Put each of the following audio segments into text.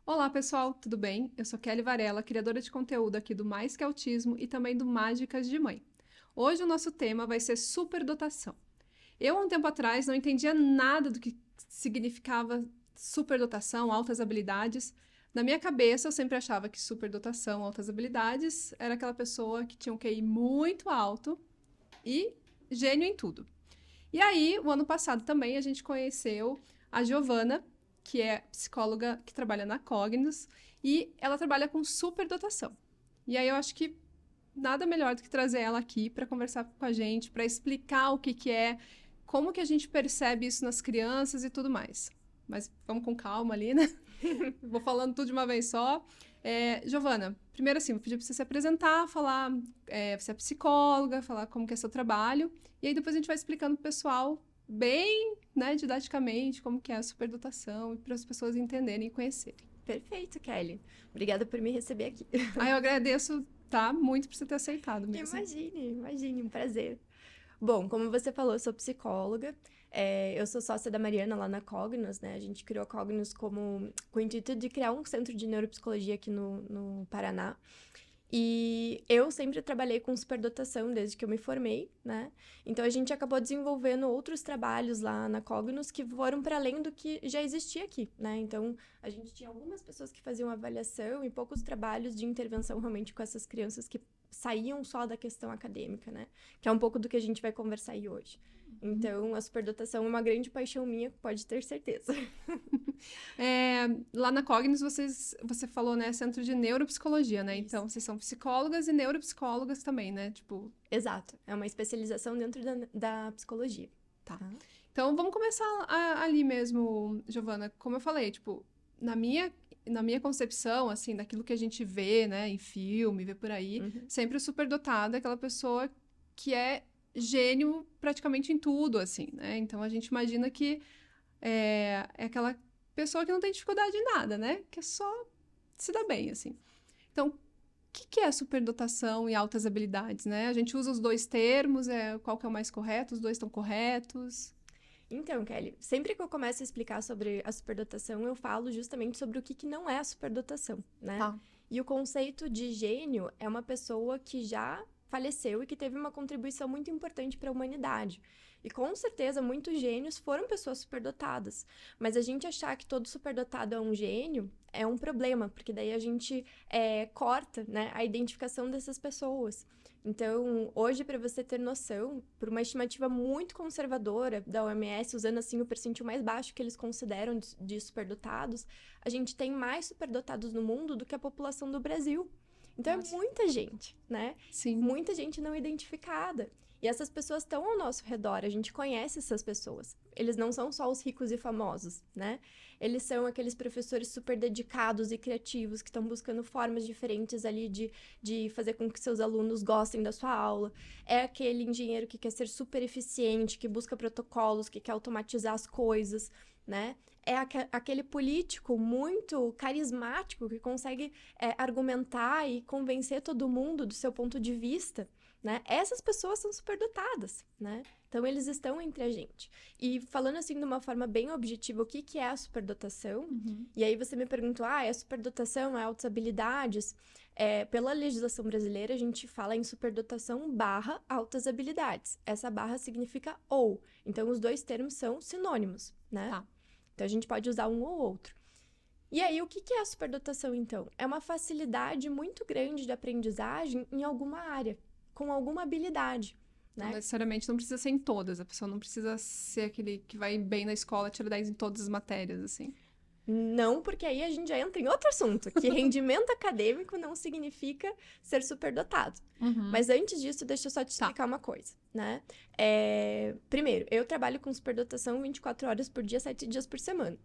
Olá, pessoal, tudo bem? Eu sou Kelly Varela, criadora de conteúdo aqui do Mais Que Autismo e também do Mágicas de Mãe. Hoje o nosso tema vai ser superdotação. Eu, há um tempo atrás, não entendia nada do que significava superdotação, altas habilidades. Na minha cabeça, eu sempre achava que superdotação, altas habilidades, era aquela pessoa que tinha um QI muito alto e gênio em tudo. E aí, o ano passado também, a gente conheceu a Giovana, que é psicóloga que trabalha na Cognos, e ela trabalha com superdotação. E aí eu acho que nada melhor do que trazer ela aqui para conversar com a gente, para explicar o que que é, como que a gente percebe isso nas crianças e tudo mais. Mas vamos com calma ali, né? Vou falando tudo de uma vez só. Giovana, primeiro assim, vou pedir para você se apresentar, falar, você é psicóloga, falar como que é seu trabalho, e aí depois a gente vai explicando pro pessoal bem, né, didaticamente, como que é a superdotação, e para as pessoas entenderem e conhecerem. Perfeito, Kelly. Obrigada por me receber aqui. Aí eu agradeço, tá, muito por você ter aceitado mesmo. Imagine, um prazer. Bom, como você falou, eu sou psicóloga. Eu sou sócia da Mariana lá na Cognos, né? A gente criou a Cognos com o intuito de criar um centro de neuropsicologia aqui no Paraná. E eu sempre trabalhei com superdotação desde que eu me formei, né? Então a gente acabou desenvolvendo outros trabalhos lá na Cognos que foram para além do que já existia aqui, né? Então a gente tinha algumas pessoas que faziam avaliação e poucos trabalhos de intervenção realmente com essas crianças que saíam só da questão acadêmica, né? Que é um pouco do que a gente vai conversar aí hoje. Então, a superdotação é uma grande paixão minha, pode ter certeza. Lá na Cognos, você falou, né, centro de neuropsicologia, né? Isso. Então, vocês são psicólogas e neuropsicólogas também, né? Tipo, Exato, é uma especialização dentro da psicologia. tá. Então, vamos começar ali mesmo, Giovana. Como eu falei, tipo, na minha concepção, assim, daquilo que a gente vê, né, em filme, vê por aí, Uhum. sempre o superdotado é aquela pessoa que é gênio praticamente em tudo, assim, né? Então, a gente imagina que é aquela pessoa que não tem dificuldade em nada, né? Que é só se dá bem, assim. Então, o que é superdotação e altas habilidades, né? A gente usa os dois termos, qual que é o mais correto? Os dois estão corretos? Então, Kelly, sempre que eu começo a explicar sobre a superdotação, eu falo justamente sobre o que não é a superdotação, né? Tá. E o conceito de gênio é uma pessoa que já faleceu e que teve uma contribuição muito importante para a humanidade. E com certeza muitos gênios foram pessoas superdotadas. Mas a gente achar que todo superdotado é um gênio é um problema, porque daí a gente corta, né, a identificação dessas pessoas. Então, hoje, para você ter noção, por uma estimativa muito conservadora da OMS, usando assim o percentil mais baixo que eles consideram de superdotados, a gente tem mais superdotados no mundo do que a população do Brasil. Então, Nossa. é muita gente, né? Sim. Muita gente não identificada. E essas pessoas estão ao nosso redor, a gente conhece essas pessoas. Eles não são só os ricos e famosos, né? Eles são aqueles professores super dedicados e criativos que estão buscando formas diferentes ali de fazer com que seus alunos gostem da sua aula. É aquele engenheiro que quer ser super eficiente, que busca protocolos, que quer automatizar as coisas, né? É aquele político muito carismático que consegue argumentar e convencer todo mundo do seu ponto de vista, né? Essas pessoas são superdotadas, né? Então, eles estão entre a gente. E falando assim de uma forma bem objetiva, o que é a superdotação? Uhum. E aí você me perguntou, é superdotação, é altas habilidades? Pela legislação brasileira, a gente fala em superdotação barra altas habilidades. Essa barra significa ou. Então, os dois termos são sinônimos, né? Tá. Então, a gente pode usar um ou outro. E aí, o que é a superdotação, então? É uma facilidade muito grande de aprendizagem em alguma área, com alguma habilidade, Não né? necessariamente não precisa ser em todas. A pessoa não precisa ser aquele que vai bem na escola, tira 10 em todas as matérias, assim. Não, porque aí a gente já entra em outro assunto, que rendimento acadêmico não significa ser superdotado. Uhum. Mas antes disso, deixa eu só te Tá. explicar uma coisa, né? Primeiro, eu trabalho com superdotação 24 horas por dia, 7 dias por semana.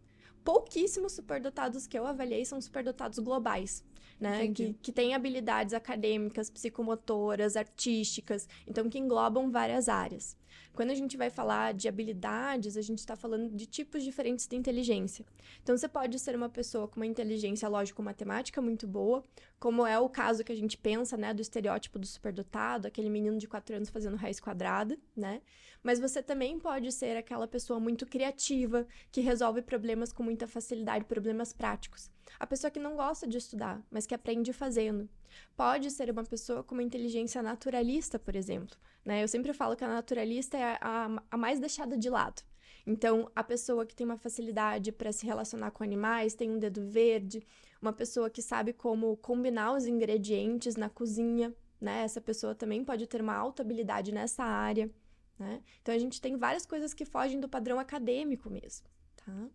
Pouquíssimos superdotados que eu avaliei são superdotados globais. né? Entendi. Que tem habilidades acadêmicas, psicomotoras, artísticas, então que englobam várias áreas. Quando a gente vai falar de habilidades, a gente está falando de tipos diferentes de inteligência. Então, você pode ser uma pessoa com uma inteligência lógico-matemática muito boa, como é o caso que a gente pensa, né, do estereótipo do superdotado, aquele menino de 4 anos fazendo raiz quadrada, né? Mas você também pode ser aquela pessoa muito criativa, que resolve problemas com muita facilidade, problemas práticos. A pessoa que não gosta de estudar, mas que aprende fazendo. Pode ser uma pessoa com uma inteligência naturalista, por exemplo, né? Eu sempre falo que a naturalista é a mais deixada de lado. Então, a pessoa que tem uma facilidade para se relacionar com animais, tem um dedo verde, uma pessoa que sabe como combinar os ingredientes na cozinha, né? Essa pessoa também pode ter uma alta habilidade nessa área, né? Então, a gente tem várias coisas que fogem do padrão acadêmico mesmo, tá?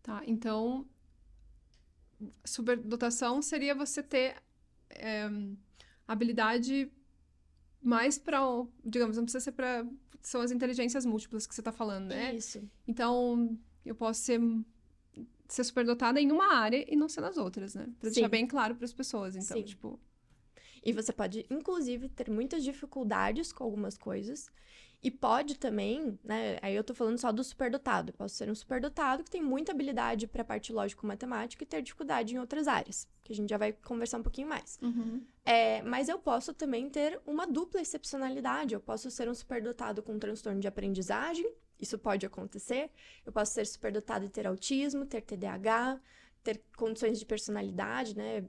Tá, então, superdotação seria você ter habilidade mais para, digamos, não precisa ser para, são as inteligências múltiplas que você tá falando, né? Isso. Então, eu posso ser superdotada em uma área e não ser nas outras, né? Pra deixar Sim. bem claro para as pessoas, então, Sim. tipo... E você pode, inclusive, ter muitas dificuldades com algumas coisas. E pode também, né? Aí eu tô falando só do superdotado. Eu posso ser um superdotado que tem muita habilidade para a parte lógico-matemática e ter dificuldade em outras áreas, que a gente já vai conversar um pouquinho mais. Uhum. Mas eu posso também ter uma dupla excepcionalidade. Eu posso ser um superdotado com transtorno de aprendizagem. Isso pode acontecer. Eu posso ser superdotado e ter autismo, ter TDAH, ter condições de personalidade, né?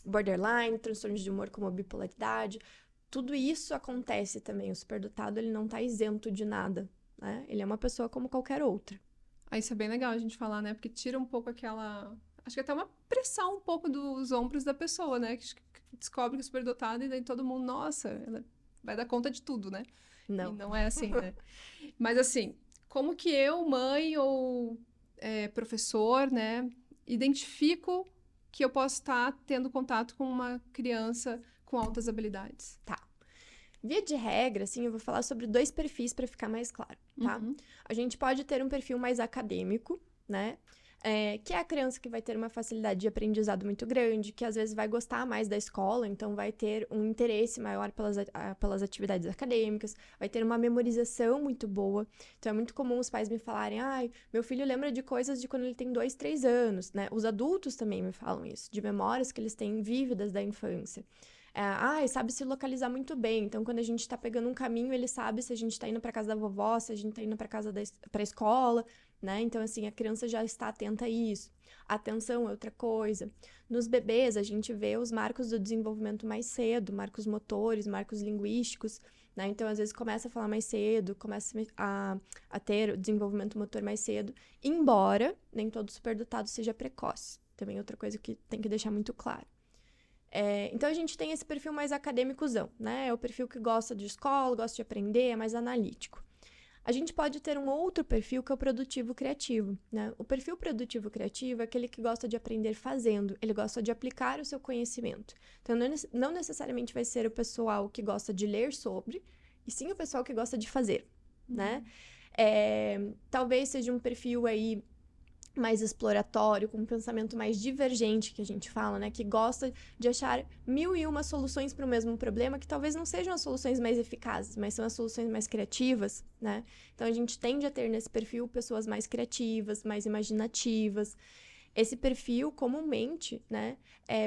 Borderline, transtornos de humor como a bipolaridade. Tudo isso acontece também. O superdotado, ele não tá isento de nada, né? Ele é uma pessoa como qualquer outra. Aí isso é bem legal a gente falar, né? Porque tira um pouco aquela... Acho que até uma pressão um pouco dos ombros da pessoa, né? Que descobre que é superdotada e daí todo mundo, nossa, ela vai dar conta de tudo, né? Não. E não é assim, né? Mas assim, como que eu, mãe ou professor, né, identifico que eu posso estar tendo contato com uma criança com altas habilidades? Tá. Via de regra, assim, eu vou falar sobre 2 perfis para ficar mais claro, tá? Uhum. A gente pode ter um perfil mais acadêmico, né? Que é a criança que vai ter uma facilidade de aprendizado muito grande, que às vezes vai gostar mais da escola, então vai ter um interesse maior pelas atividades acadêmicas, vai ter uma memorização muito boa. Então é muito comum os pais me falarem: ai, meu filho lembra de coisas de quando ele tem 2, 3 anos, né? Os adultos também me falam isso, de memórias que eles têm vívidas da infância. Sabe se localizar muito bem. Então, quando a gente tá pegando um caminho, ele sabe se a gente tá indo pra casa da vovó, se a gente tá indo pra casa pra escola, né? Então, assim, a criança já está atenta a isso. Atenção é outra coisa. Nos bebês, a gente vê os marcos do desenvolvimento mais cedo, marcos motores, marcos linguísticos, né? Então, às vezes, começa a falar mais cedo, começa a ter o desenvolvimento motor mais cedo, embora nem todo superdotado seja precoce. Também outra coisa que tem que deixar muito claro. Então, a gente tem esse perfil mais acadêmicozão, né? É o perfil que gosta de escola, gosta de aprender, é mais analítico. A gente pode ter um outro perfil que é o produtivo criativo, né? O perfil produtivo criativo é aquele que gosta de aprender fazendo, ele gosta de aplicar o seu conhecimento. Então, não necessariamente vai ser o pessoal que gosta de ler sobre, e sim o pessoal que gosta de fazer, né? Talvez seja um perfil aí mais exploratório, com um pensamento mais divergente, que a gente fala, né? Que gosta de achar 1001 soluções para o mesmo problema, que talvez não sejam as soluções mais eficazes, mas são as soluções mais criativas, né? Então, a gente tende a ter nesse perfil pessoas mais criativas, mais imaginativas. Esse perfil, comumente, né,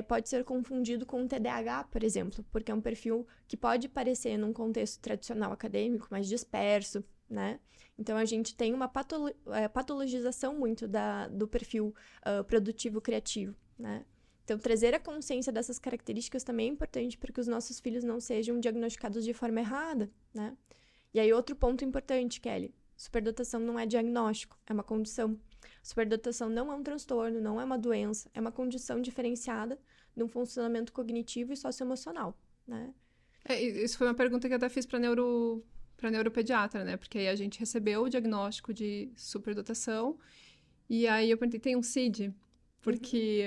pode ser confundido com um TDAH, por exemplo, porque é um perfil que pode parecer, num contexto tradicional acadêmico, mais disperso, né? Então, a gente tem uma patologização muito do perfil produtivo criativo, né? Então, trazer a consciência dessas características também é importante para que os nossos filhos não sejam diagnosticados de forma errada, né? E aí, outro ponto importante, Kelly, superdotação não é diagnóstico, é uma condição. Superdotação não é um transtorno, não é uma doença, é uma condição diferenciada de um funcionamento cognitivo e socioemocional, né? Isso foi uma pergunta que eu até fiz para neuropediatra, né? Porque aí a gente recebeu o diagnóstico de superdotação e aí eu perguntei, tem um CID? Porque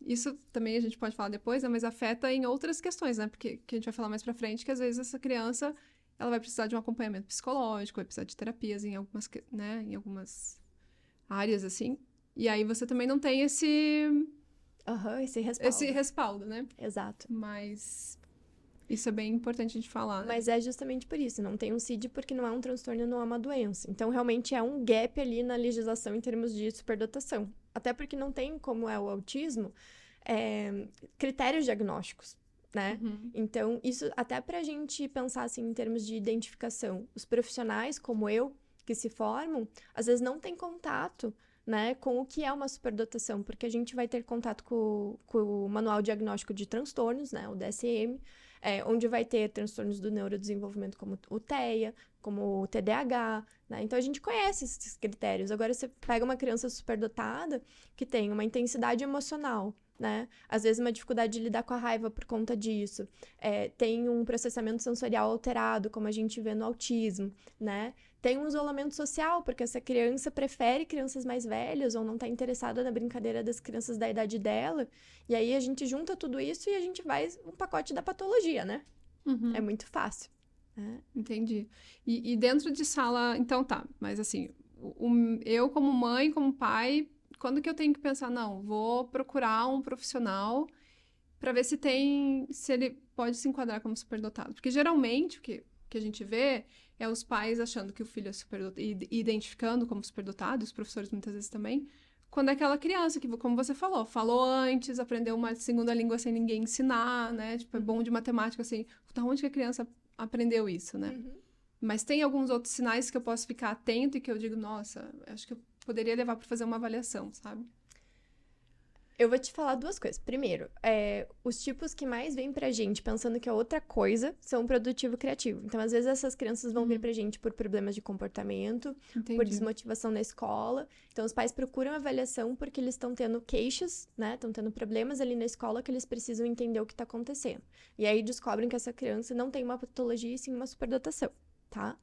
isso também a gente pode falar depois, né? Mas afeta em outras questões, né? Porque que a gente vai falar mais pra frente, que às vezes essa criança, ela vai precisar de um acompanhamento psicológico, vai precisar de terapias em algumas, né? Em algumas áreas, assim. E aí você também não tem Aham, esse respaldo. esse respaldo, né? Exato. Mas isso é bem importante de falar, né? Mas é justamente por isso, não tem um CID porque não é um transtorno, não é uma doença. Então, realmente é um gap ali na legislação em termos de superdotação. Até porque não tem, como é o autismo, critérios diagnósticos, né? Uhum. Então, isso até pra gente pensar assim em termos de identificação. Os profissionais, como eu, que se formam, às vezes não têm contato, né, com o que é uma superdotação, porque a gente vai ter contato com o Manual Diagnóstico de Transtornos, né, o DSM, onde vai ter transtornos do neurodesenvolvimento como o TEA, como o TDAH, né? Então a gente conhece esses critérios. Agora você pega uma criança superdotada que tem uma intensidade emocional, né? Às vezes uma dificuldade de lidar com a raiva por conta disso. Tem um processamento sensorial alterado, como a gente vê no autismo, né? Tem um isolamento social, porque essa criança prefere crianças mais velhas ou não está interessada na brincadeira das crianças da idade dela. E aí a gente junta tudo isso e a gente vai um pacote da patologia, né? É Uhum. muito fácil. Né? Entendi. E dentro de sala, então tá, mas assim, eu como mãe, como pai, quando que eu tenho que pensar, não, vou procurar um profissional para ver se ele pode se enquadrar como superdotado. Porque geralmente o que a gente vê é os pais achando que o filho é superdotado, e identificando como superdotado, os professores muitas vezes também, quando é aquela criança que, como você falou antes, aprendeu uma segunda língua sem ninguém ensinar, né? Tipo, é bom de matemática, assim, da onde que a criança aprendeu isso, né? Uhum. Mas tem alguns outros sinais que eu posso ficar atento e que eu digo, nossa, acho que eu poderia levar para fazer uma avaliação, sabe? Eu vou te falar duas coisas. Primeiro, os tipos que mais vêm pra gente pensando que é outra coisa são o produtivo e criativo. Então, às vezes, essas crianças vão vir pra gente por problemas de comportamento, por Entendi. desmotivação na escola. Então, os pais procuram avaliação porque eles estão tendo queixas, né? Estão tendo problemas ali na escola que eles precisam entender o que tá acontecendo. E aí descobrem que essa criança não tem uma patologia e sim uma superdotação, tá?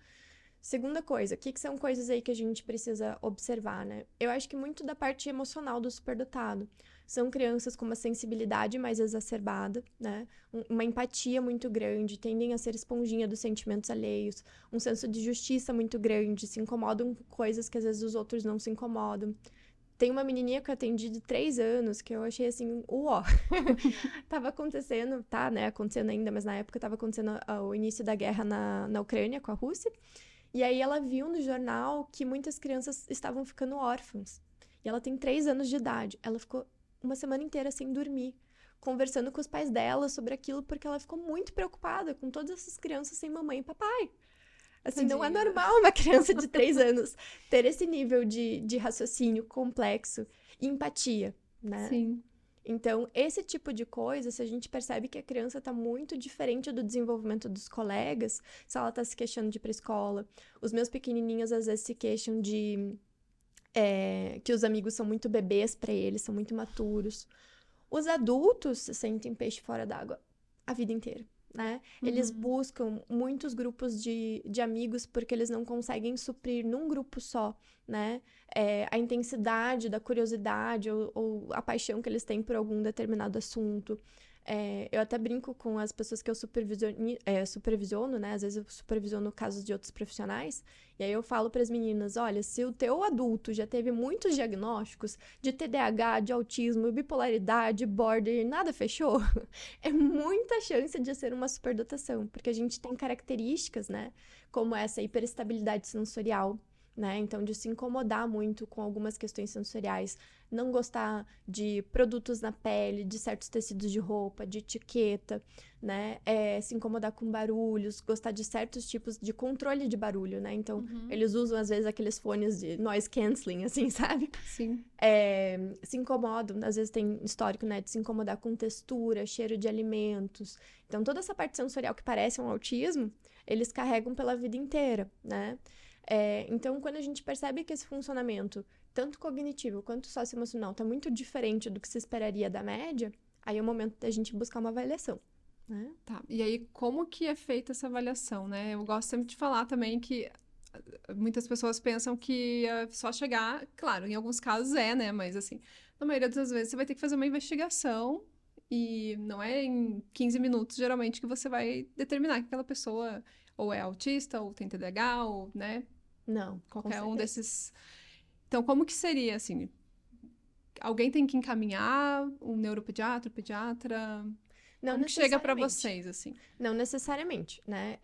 Segunda coisa, o que são coisas aí que a gente precisa observar, né? Eu acho que muito da parte emocional do superdotado. São crianças com uma sensibilidade mais exacerbada, né? Uma empatia muito grande, tendem a ser esponjinha dos sentimentos alheios, um senso de justiça muito grande, se incomodam com coisas que às vezes os outros não se incomodam. Tem uma menininha que eu atendi de 3 anos que eu achei assim, uó. Tava acontecendo, tá, né? Acontecendo ainda, mas na época tava acontecendo o início da guerra na Ucrânia com a Rússia. E aí ela viu no jornal que muitas crianças estavam ficando órfãs. E ela tem 3 anos de idade. Ela ficou uma semana inteira sem dormir, conversando com os pais dela sobre aquilo, porque ela ficou muito preocupada com todas essas crianças sem mamãe e papai. Assim, não é Tadinha. normal uma criança de 3 anos ter esse nível de raciocínio complexo e empatia, né? Sim. Então, esse tipo de coisa, se a gente percebe que a criança está muito diferente do desenvolvimento dos colegas, se ela está se queixando de ir para escola, os meus pequenininhos às vezes se queixam de que os amigos são muito bebês para eles, são muito imaturos. Os adultos se sentem peixe fora d'água a vida inteira, né? Eles Uhum. buscam muitos grupos de amigos porque eles não conseguem suprir num grupo só, né? A intensidade da curiosidade ou a paixão que eles têm por algum determinado assunto. Eu até brinco com as pessoas que eu supervisiono, né? Às vezes eu supervisiono casos de outros profissionais. E aí eu falo para as meninas, olha, se o teu adulto já teve muitos diagnósticos de TDAH, de autismo, bipolaridade, border, nada fechou, é muita chance de ser uma superdotação, porque a gente tem características, né? Como essa hiperestabilidade sensorial, né? Então, de se incomodar muito com algumas questões sensoriais, não gostar de produtos na pele, de certos tecidos de roupa, de etiqueta, né? Se incomodar com barulhos, gostar de certos tipos de controle de barulho, né? Então, Uhum. eles usam, às vezes, aqueles fones de noise canceling, assim, sabe? Sim. Se incomodam, às vezes tem histórico, né, de se incomodar com textura, cheiro de alimentos. Então, toda essa parte sensorial que parece um autismo, eles carregam pela vida inteira, né? Então, quando a gente percebe que esse funcionamento, tanto cognitivo quanto socioemocional, está muito diferente do que se esperaria da média, aí é o momento da gente buscar uma avaliação, né? Tá. E aí, como que é feita essa avaliação, né? Eu gosto sempre de falar também que muitas pessoas pensam que é só chegar, claro, em alguns casos né? Mas assim, na maioria das vezes você vai ter que fazer uma investigação e não é em 15 minutos, geralmente, que você vai determinar que aquela pessoa ou é autista, ou tem TDAH, ou, né, Não, com qualquer um certeza. desses. Então, como que seria, assim, alguém tem que encaminhar um neuropediatra, pediatra? Não Como que chega para necessariamente. vocês, assim? Não necessariamente, né?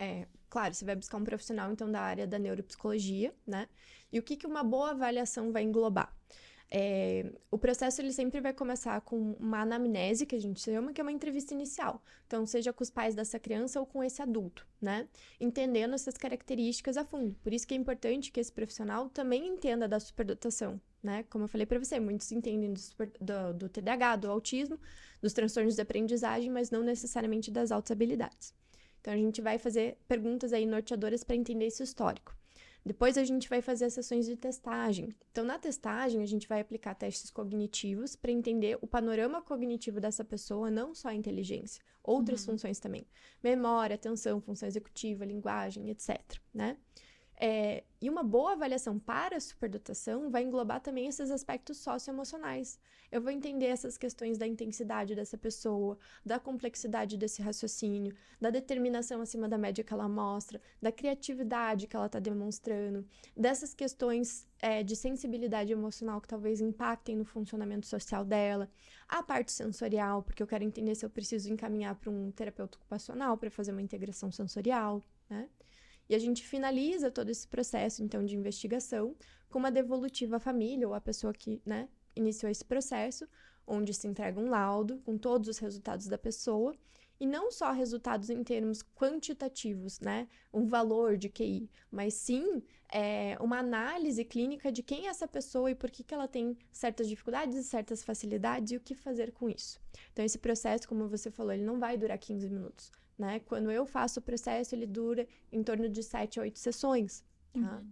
Claro, você vai buscar um profissional, então, da área da neuropsicologia, né? E o que uma boa avaliação vai englobar? O processo, ele sempre vai começar com uma anamnese, que a gente chama, que é uma entrevista inicial. Então, seja com os pais dessa criança ou com esse adulto, né? Entendendo essas características a fundo. Por isso que é importante que esse profissional também entenda da superdotação, né? Como eu falei para você, muitos entendem do TDAH, do autismo, dos transtornos de aprendizagem, mas não necessariamente das altas habilidades. Então, a gente vai fazer perguntas aí norteadoras para entender esse histórico. Depois, a gente vai fazer as sessões de testagem. Então, na testagem, a gente vai aplicar testes cognitivos para entender o panorama cognitivo dessa pessoa, não só a inteligência, outras funções também. Memória, atenção, função executiva, linguagem, etc., né? E uma boa avaliação para a superdotação vai englobar também esses aspectos socioemocionais. Eu vou entender essas questões da intensidade dessa pessoa, da complexidade desse raciocínio, da determinação acima da média que ela mostra, da criatividade que ela está demonstrando, dessas questões de sensibilidade emocional que talvez impactem no funcionamento social dela, a parte sensorial, porque eu quero entender se eu preciso encaminhar para um terapeuta ocupacional para fazer uma integração sensorial, né? E a gente finaliza todo esse processo, então, de investigação com uma devolutiva à família ou à pessoa que, né, iniciou esse processo, onde se entrega um laudo com todos os resultados da pessoa, e não só resultados em termos quantitativos, né, um valor de QI, mas sim uma análise clínica de quem é essa pessoa e por que ela tem certas dificuldades e certas facilidades e o que fazer com isso. Então, esse processo, como você falou, ele não vai durar 15 minutos. Né? Quando eu faço o processo, ele dura em torno de 7 a 8 sessões, tá?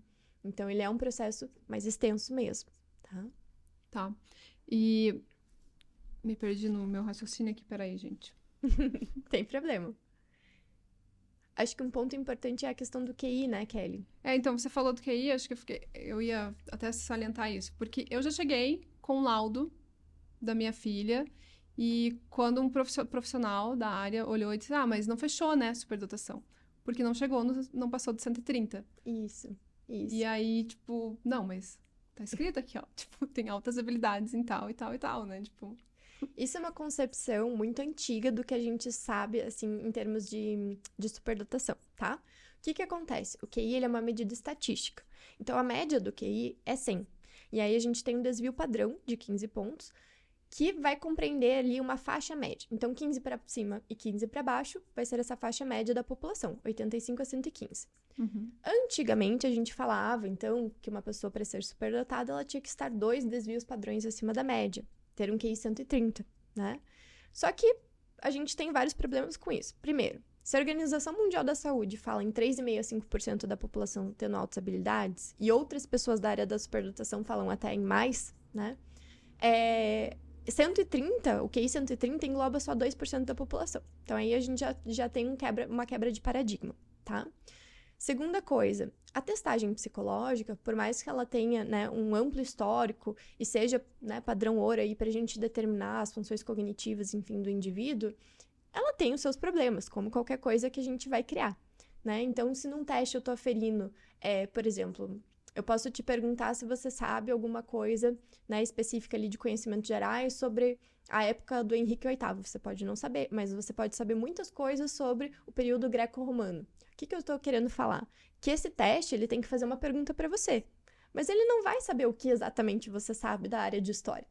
Então, ele é um processo mais extenso mesmo, tá? Tá. E me perdi no meu raciocínio aqui, peraí, gente. Tem problema. Acho que um ponto importante é a questão do QI, né, Kelly? Então, você falou do QI, acho que eu ia até salientar isso, porque eu já cheguei com o laudo da minha filha, e quando um profissional da área olhou e disse, mas não fechou, né, superdotação, porque não chegou, não passou de 130. Isso. E aí, tipo, não, mas tá escrito aqui, ó, tipo, tem altas habilidades em tal e tal e tal, né, tipo... Isso é uma concepção muito antiga do que a gente sabe, assim, em termos de superdotação, tá? O que acontece? O QI, ele é uma medida estatística. Então, a média do QI é 100. E aí, a gente tem um desvio padrão de 15 pontos, que vai compreender ali uma faixa média. Então, 15 para cima e 15 para baixo vai ser essa faixa média da população, 85 a 115. Antigamente, a gente falava, então, que uma pessoa, para ser superdotada, ela tinha que estar 2 desvios padrões acima da média, ter um QI 130, né? Só que a gente tem vários problemas com isso. Primeiro, se a Organização Mundial da Saúde fala em 3,5% a 5% da população tendo altas habilidades, e outras pessoas da área da superdotação falam até em mais, né? 130, o QI 130 engloba só 2% da população. Então, aí a gente já tem uma quebra de paradigma, tá? Segunda coisa, a testagem psicológica, por mais que ela tenha, né, um amplo histórico e seja, né, padrão ouro aí pra gente determinar as funções cognitivas, enfim, do indivíduo, ela tem os seus problemas, como qualquer coisa que a gente vai criar, né? Então, se num teste eu tô aferindo, por exemplo... Eu posso te perguntar se você sabe alguma coisa, né, específica ali de conhecimentos gerais sobre a época do Henrique VIII. Você pode não saber, mas você pode saber muitas coisas sobre o período greco-romano. O que eu estou querendo falar? Que esse teste, ele tem que fazer uma pergunta para você. Mas ele não vai saber o que exatamente você sabe da área de história,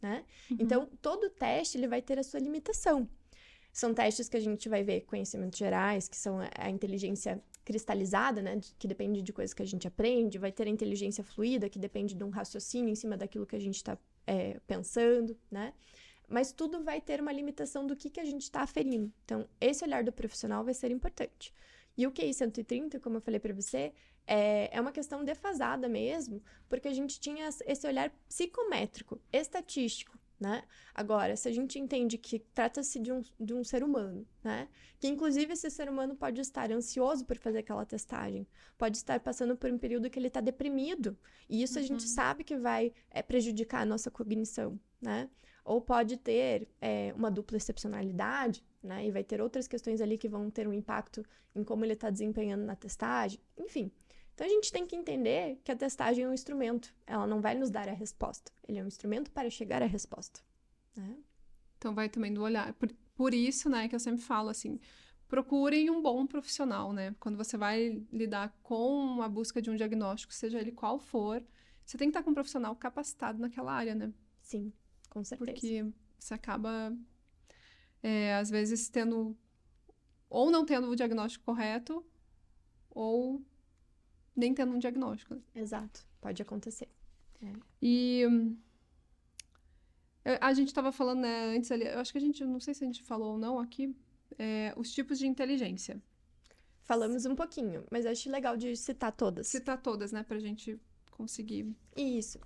né? Então, todo teste, ele vai ter a sua limitação. São testes que a gente vai ver conhecimentos gerais, que são a inteligência cristalizada, né, que depende de coisas que a gente aprende, vai ter a inteligência fluida, que depende de um raciocínio em cima daquilo que a gente está pensando, né? Mas tudo vai ter uma limitação do que a gente está aferindo. Então, esse olhar do profissional vai ser importante. E o QI 130, como eu falei para você, é uma questão defasada mesmo, porque a gente tinha esse olhar psicométrico, estatístico, né? Agora, se a gente entende que trata-se de um ser humano, né? Que, inclusive, esse ser humano pode estar ansioso por fazer aquela testagem, pode estar passando por um período que ele está deprimido, e isso a gente sabe que vai prejudicar a nossa cognição, né? Ou pode ter uma dupla excepcionalidade, né? E vai ter outras questões ali que vão ter um impacto em como ele está desempenhando na testagem. Enfim, Então, a gente tem que entender que a testagem é um instrumento. Ela não vai nos dar a resposta. Ele é um instrumento para chegar à resposta, né? Então, vai também do olhar. Por isso, né, que eu sempre falo, assim, procurem um bom profissional, né? Quando você vai lidar com a busca de um diagnóstico, seja ele qual for, você tem que estar com um profissional capacitado naquela área, né? Sim, com certeza. Porque você acaba, às vezes, ou não tendo o diagnóstico correto, ou nem tendo um diagnóstico, né? Exato, pode acontecer. E a gente estava falando, né, antes ali, eu acho que não sei se a gente falou ou não aqui, os tipos de inteligência. Falamos um pouquinho, mas acho legal de citar todas. Citar todas, né, pra gente conseguir. Isso.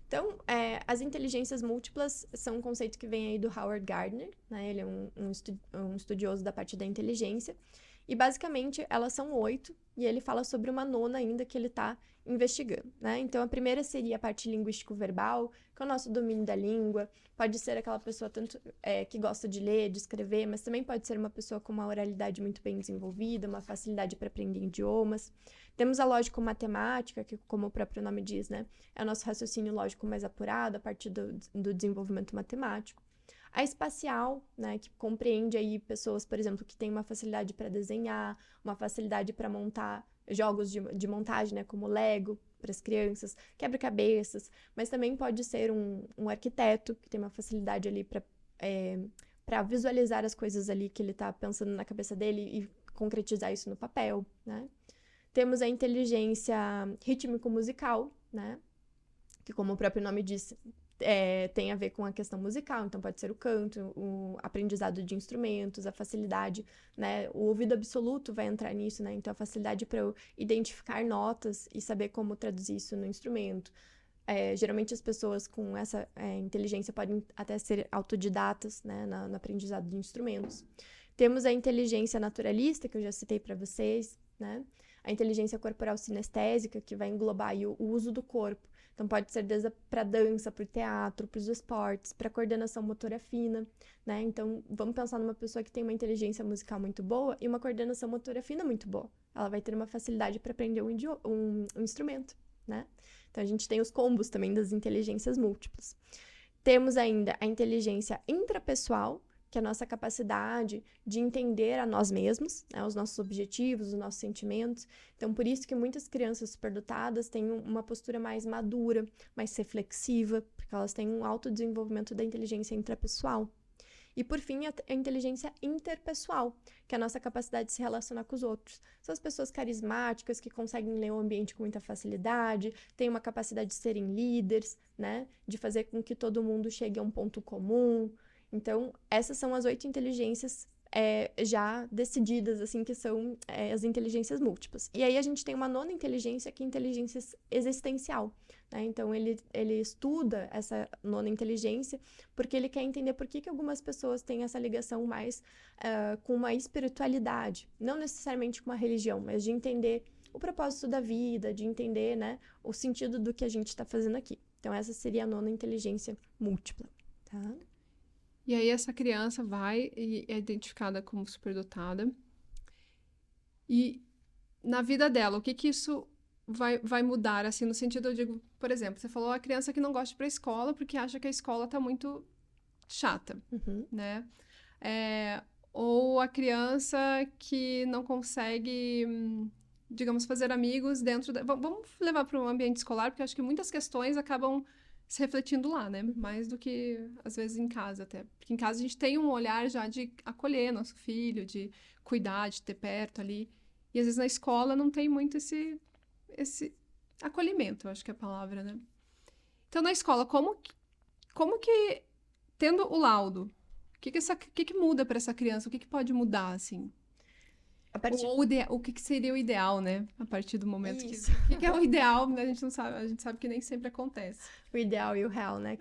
Então, as inteligências múltiplas são um conceito que vem aí do Howard Gardner, né? Ele é um estudioso da parte da inteligência. E, basicamente, elas são 8, e ele fala sobre uma nona ainda que ele está investigando, né? Então, a primeira seria a parte linguístico-verbal, que é o nosso domínio da língua. Pode ser aquela pessoa tanto que gosta de ler, de escrever, mas também pode ser uma pessoa com uma oralidade muito bem desenvolvida, uma facilidade para aprender idiomas. Temos a lógico-matemática, que, como o próprio nome diz, né? É o nosso raciocínio lógico mais apurado, a partir do desenvolvimento matemático. A espacial, né, que compreende aí pessoas, por exemplo, que têm uma facilidade para desenhar, uma facilidade para montar jogos de montagem, né, como Lego, para as crianças, quebra-cabeças, mas também pode ser um arquiteto, que tem uma facilidade ali para visualizar as coisas ali que ele está pensando na cabeça dele e concretizar isso no papel, né? Temos a inteligência rítmico-musical, né? Que, como o próprio nome diz, tem a ver com a questão musical. Então, pode ser o canto, o aprendizado de instrumentos, a facilidade, né? O ouvido absoluto vai entrar nisso, né? Então, a facilidade para eu identificar notas e saber como traduzir isso no instrumento. Geralmente, as pessoas com essa inteligência podem até ser autodidatas, né? No aprendizado de instrumentos. Temos a inteligência naturalista, que eu já citei para vocês, né? A inteligência corporal sinestésica, que vai englobar aí o uso do corpo. Então, pode ser desde para dança, para o teatro, para os esportes, para coordenação motora fina, né? Então, vamos pensar numa pessoa que tem uma inteligência musical muito boa e uma coordenação motora fina muito boa. Ela vai ter uma facilidade para aprender um instrumento, né? Então, a gente tem os combos também das inteligências múltiplas. Temos ainda a inteligência intrapessoal, que é a nossa capacidade de entender a nós mesmos, né, os nossos objetivos, os nossos sentimentos. Então, por isso que muitas crianças superdotadas têm uma postura mais madura, mais reflexiva, porque elas têm um alto desenvolvimento da inteligência intrapessoal. E, por fim, a inteligência interpessoal, que é a nossa capacidade de se relacionar com os outros. São as pessoas carismáticas, que conseguem ler o ambiente com muita facilidade, têm uma capacidade de serem líderes, né, de fazer com que todo mundo chegue a um ponto comum. Então, essas são as 8 inteligências já decididas, assim, que são as inteligências múltiplas. E aí a gente tem uma nona inteligência, que é a inteligência existencial, né? Então, ele estuda essa nona inteligência porque ele quer entender por que algumas pessoas têm essa ligação mais com uma espiritualidade. Não necessariamente com uma religião, mas de entender o propósito da vida, de entender, né, o sentido do que a gente está fazendo aqui. Então, essa seria a nona inteligência múltipla, tá? E aí essa criança vai e é identificada como superdotada. E na vida dela, o que isso vai mudar, assim, no sentido, eu digo, por exemplo, você falou a criança que não gosta de ir pra escola porque acha que a escola tá muito chata, né? Ou a criança que não consegue, digamos, fazer amigos dentro da... Vamos levar para o ambiente escolar, porque eu acho que muitas questões acabam se refletindo lá, né? Mais do que, às vezes, em casa até. Porque em casa a gente tem um olhar já de acolher nosso filho, de cuidar, de ter perto ali. E, às vezes, na escola não tem muito esse acolhimento, eu acho que é a palavra, né? Então, na escola, como que tendo o laudo, o que muda para essa criança? O que pode mudar, assim? O que seria o ideal, né? A partir do momento Isso. O que é o ideal, né? A gente não sabe, a gente sabe que nem sempre acontece. O ideal e o real, né?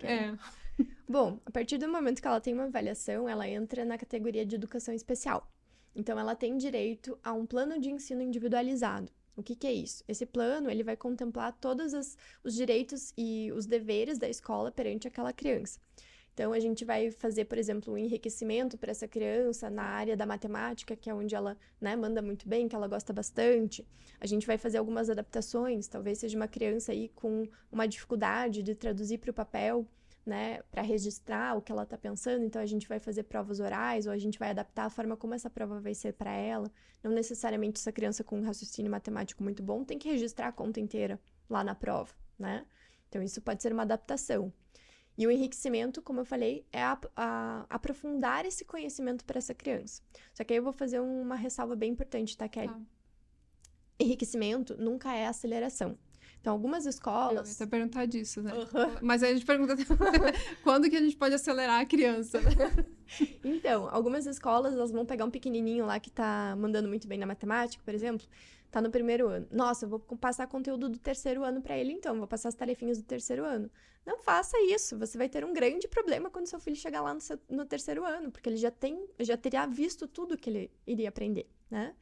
Bom, a partir do momento que ela tem uma avaliação, ela entra na categoria de educação especial. Então, ela tem direito a um plano de ensino individualizado. O que é isso? Esse plano, ele vai contemplar todos os direitos e os deveres da escola perante aquela criança. Então, a gente vai fazer, por exemplo, um enriquecimento para essa criança na área da matemática, que é onde ela, né, manda muito bem, que ela gosta bastante. A gente vai fazer algumas adaptações, talvez seja uma criança aí com uma dificuldade de traduzir para o papel, né, para registrar o que ela está pensando. Então, a gente vai fazer provas orais, ou a gente vai adaptar a forma como essa prova vai ser para ela. Não necessariamente essa criança com um raciocínio matemático muito bom tem que registrar a conta inteira lá na prova, né? Então, isso pode ser uma adaptação. E o enriquecimento, como eu falei, é aprofundar esse conhecimento para essa criança. Só que aí eu vou fazer uma ressalva bem importante, tá, Kelly? Tá. Enriquecimento nunca é aceleração. Então, algumas Eu ia escolas... até perguntar disso, né? Uhum. Mas aí a gente pergunta quando que a gente pode acelerar a criança? Então, algumas escolas, elas vão pegar um pequenininho lá que tá mandando muito bem na matemática, por exemplo, tá no primeiro ano. Nossa, eu vou passar conteúdo do terceiro ano para ele, então, vou passar as tarefinhas do terceiro ano. Não faça isso, você vai ter um grande problema quando seu filho chegar lá no terceiro ano, porque ele já teria visto tudo que ele iria aprender, né?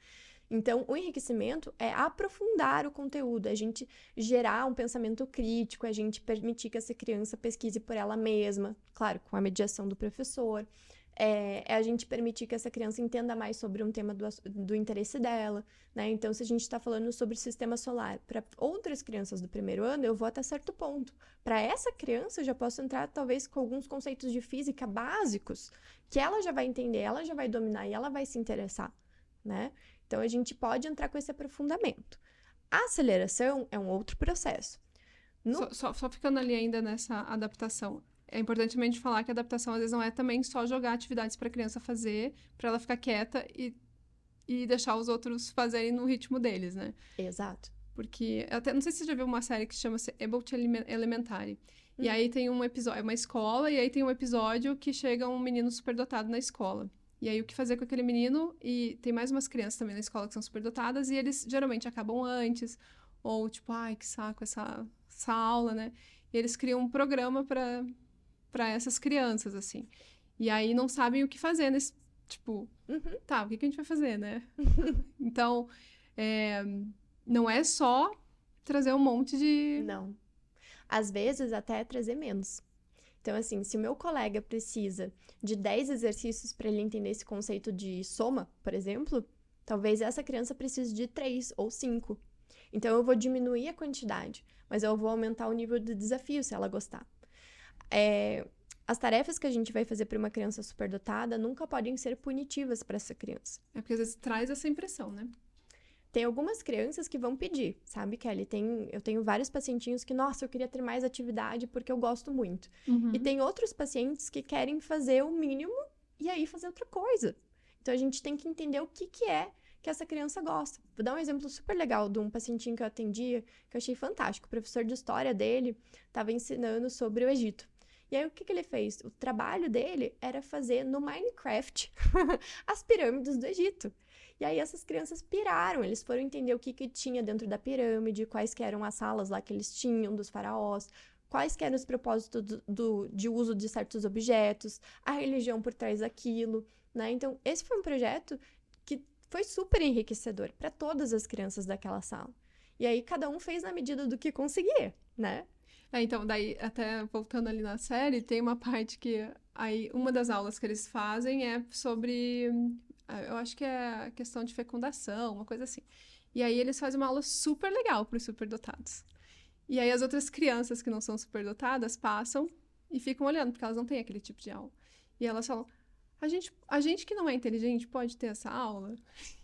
Então, o enriquecimento é aprofundar o conteúdo, é a gente gerar um pensamento crítico, é a gente permitir que essa criança pesquise por ela mesma, claro, com a mediação do professor, é a gente permitir que essa criança entenda mais sobre um tema do interesse dela, né? Então, se a gente está falando sobre o sistema solar, para outras crianças do primeiro ano, eu vou até certo ponto. Para essa criança, eu já posso entrar, talvez, com alguns conceitos de física básicos, que ela já vai entender, ela já vai dominar e ela vai se interessar, né? Então, a gente pode entrar com esse aprofundamento. A aceleração é um outro processo. Só ficando ali ainda nessa adaptação. É importante também de falar que a adaptação, às vezes, não é também só jogar atividades para a criança fazer, para ela ficar quieta e deixar os outros fazerem no ritmo deles, né? Exato. Porque, até não sei se você já viu uma série que chama-se Abbott Elementary. E aí tem um episódio, é uma escola, e aí tem um episódio que chega um menino superdotado na escola. E aí, o que fazer com aquele menino? E tem mais umas crianças também na escola que são superdotadas, e eles geralmente acabam antes, ou tipo, ai, que saco essa aula, né? E eles criam um programa para essas crianças, assim. E aí não sabem o que fazer nesse, tipo, tá, o que a gente vai fazer, né? Então, não é só trazer um monte de... Não. Às vezes, até é trazer menos. Então, assim, se o meu colega precisa de 10 exercícios para ele entender esse conceito de soma, por exemplo, talvez essa criança precise de 3 ou 5. Então, eu vou diminuir a quantidade, mas eu vou aumentar o nível de desafio se ela gostar. As tarefas que a gente vai fazer para uma criança superdotada nunca podem ser punitivas para essa criança. É porque às vezes traz essa impressão, né? Tem algumas crianças que vão pedir, sabe, Kelly? Eu tenho vários pacientinhos que, nossa, eu queria ter mais atividade porque eu gosto muito. E tem outros pacientes que querem fazer o mínimo e aí fazer outra coisa. Então, a gente tem que entender o que é que essa criança gosta. Vou dar um exemplo super legal de um pacientinho que eu atendia, que eu achei fantástico. O professor de história dele estava ensinando sobre o Egito. E aí, o que ele fez? O trabalho dele era fazer no Minecraft as pirâmides do Egito. E aí essas crianças piraram, eles foram entender o que tinha dentro da pirâmide, quais que eram as salas lá que eles tinham dos faraós, quais que eram os propósitos de uso de certos objetos, a religião por trás daquilo, né? Então, esse foi um projeto que foi super enriquecedor para todas as crianças daquela sala. E aí cada um fez na medida do que conseguia, né? Então, daí, até voltando ali na série, tem uma parte que aí uma das aulas que eles fazem é sobre... Eu acho que é a questão de fecundação, uma coisa assim. E aí eles fazem uma aula super legal para os superdotados. E aí as outras crianças que não são superdotadas passam e ficam olhando, porque elas não têm aquele tipo de aula. E elas falam, a gente que não é inteligente pode ter essa aula?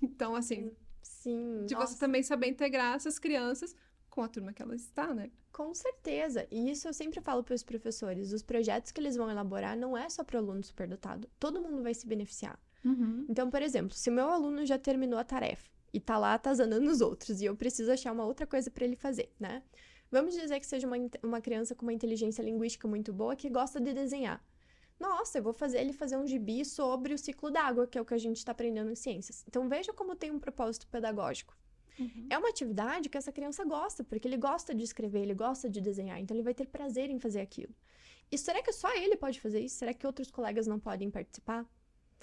Então, assim, Sim, de nossa. você também saber integrar essas crianças com a turma que ela está, né? Com certeza. E isso eu sempre falo para os professores. Os projetos que eles vão elaborar não é só para o aluno superdotado. Todo mundo vai se beneficiar. Então, por exemplo, se o meu aluno já terminou a tarefa e tá lá atazanando os outros e eu preciso achar uma outra coisa para ele fazer, né? Vamos dizer que seja uma criança com uma inteligência linguística muito boa que gosta de desenhar. Nossa, eu vou fazer ele fazer um gibi sobre o ciclo d'água, que é o que a gente está aprendendo em ciências. Então, veja como tem um propósito pedagógico. É uma atividade que essa criança gosta, porque ele gosta de escrever, ele gosta de desenhar, então ele vai ter prazer em fazer aquilo. E será que só ele pode fazer isso? Será que outros colegas não podem participar?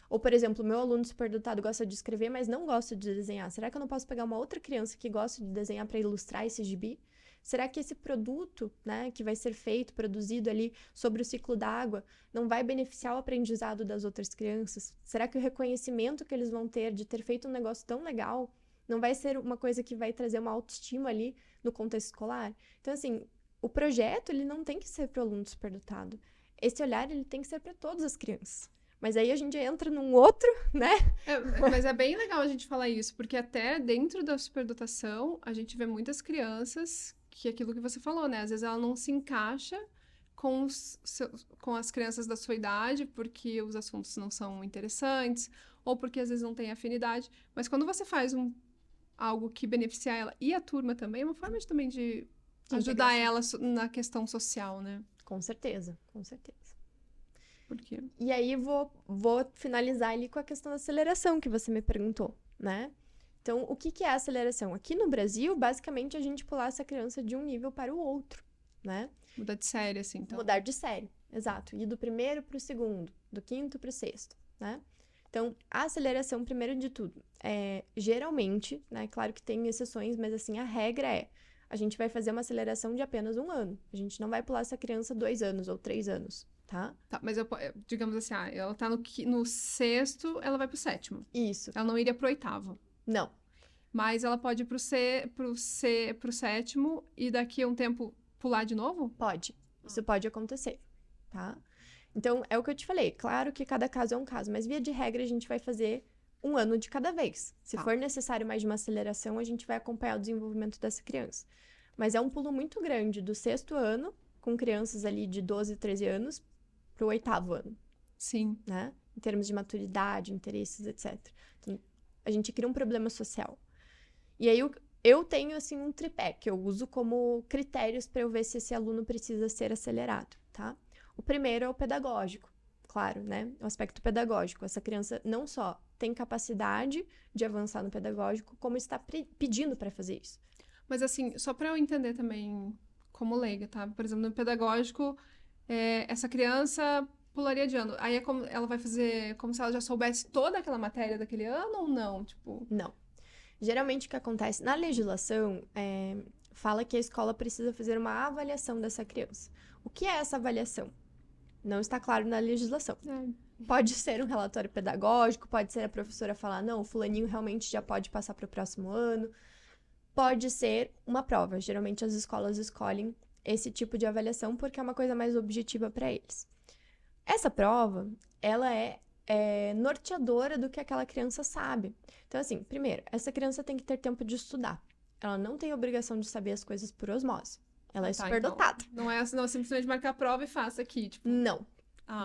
Ou, por exemplo, meu aluno superdotado gosta de escrever, mas não gosta de desenhar. Será que eu não posso pegar uma outra criança que gosta de desenhar para ilustrar esse gibi? Será que esse produto, né, que vai ser feito, produzido ali sobre o ciclo da água, não vai beneficiar o aprendizado das outras crianças? Será que o reconhecimento que eles vão ter de ter feito um negócio tão legal não vai ser uma coisa que vai trazer uma autoestima ali no contexto escolar? Então, assim, o projeto, ele não tem que ser para o aluno superdotado. Esse olhar, ele tem que ser para todas as crianças. Mas aí a gente entra num outro, né? Mas é bem legal a gente falar isso, porque até dentro da superdotação, a gente vê muitas crianças que aquilo que você falou, né? Às vezes ela não se encaixa com as crianças da sua idade, porque os assuntos não são interessantes, ou porque às vezes não tem afinidade. Mas quando você faz algo que beneficia ela e a turma também, é uma forma também de ajudar ela na questão social, né? Com certeza, com certeza. Porque... E aí, vou finalizar ali com a questão da aceleração que você me perguntou, né? Então, o que é a aceleração? Aqui no Brasil, basicamente, a gente pular essa criança de um nível para o outro, né? Mudar de série, assim, então. Mudar de série, exato. Ir do primeiro para o segundo, do quinto para o sexto, né? Então, a aceleração, primeiro de tudo, geralmente, né? Claro que tem exceções, mas assim, a regra a gente vai fazer uma aceleração de apenas 1 ano. A gente não vai pular essa criança 2 anos ou 3 anos. Tá, mas digamos assim, ela tá no sexto, ela vai pro sétimo. Isso. Ela não iria pro oitavo. Não. Mas ela pode ir pro sétimo e daqui a um tempo pular de novo? Pode. Isso pode acontecer, tá? Então, é o que eu te falei. Claro que cada caso é um caso, mas via de regra a gente vai fazer 1 ano de cada vez. Se for necessário mais de uma aceleração, a gente vai acompanhar o desenvolvimento dessa criança. Mas é um pulo muito grande do 6º ano, com crianças ali de 12, 13 anos, pro 8º ano. Sim. Né? Em termos de maturidade, interesses, etc. Então, a gente cria um problema social. E aí, eu tenho, assim, um tripé que eu uso como critérios para eu ver se esse aluno precisa ser acelerado, tá? O primeiro é o pedagógico, claro, né? O aspecto pedagógico. Essa criança não só tem capacidade de avançar no pedagógico, como está pedindo para fazer isso. Mas, assim, só para eu entender também como leiga, tá? Por exemplo, no pedagógico... essa criança pularia de ano. Aí ela vai fazer como se ela já soubesse toda aquela matéria daquele ano ou não? Tipo... Não. Geralmente o que acontece na legislação fala que a escola precisa fazer uma avaliação dessa criança. O que é essa avaliação? Não está claro na legislação. Pode ser um relatório pedagógico, pode ser a professora falar, não, o fulaninho realmente já pode passar para o próximo ano. Pode ser uma prova. Geralmente as escolas escolhem esse tipo de avaliação porque é uma coisa mais objetiva para eles. Essa prova, ela é norteadora do que aquela criança sabe. Então, assim, primeiro, essa criança tem que ter tempo de estudar. Ela não tem obrigação de saber as coisas por osmose. Ela é superdotada. Então, não é simplesmente marcar a prova e faça aqui, tipo... Não,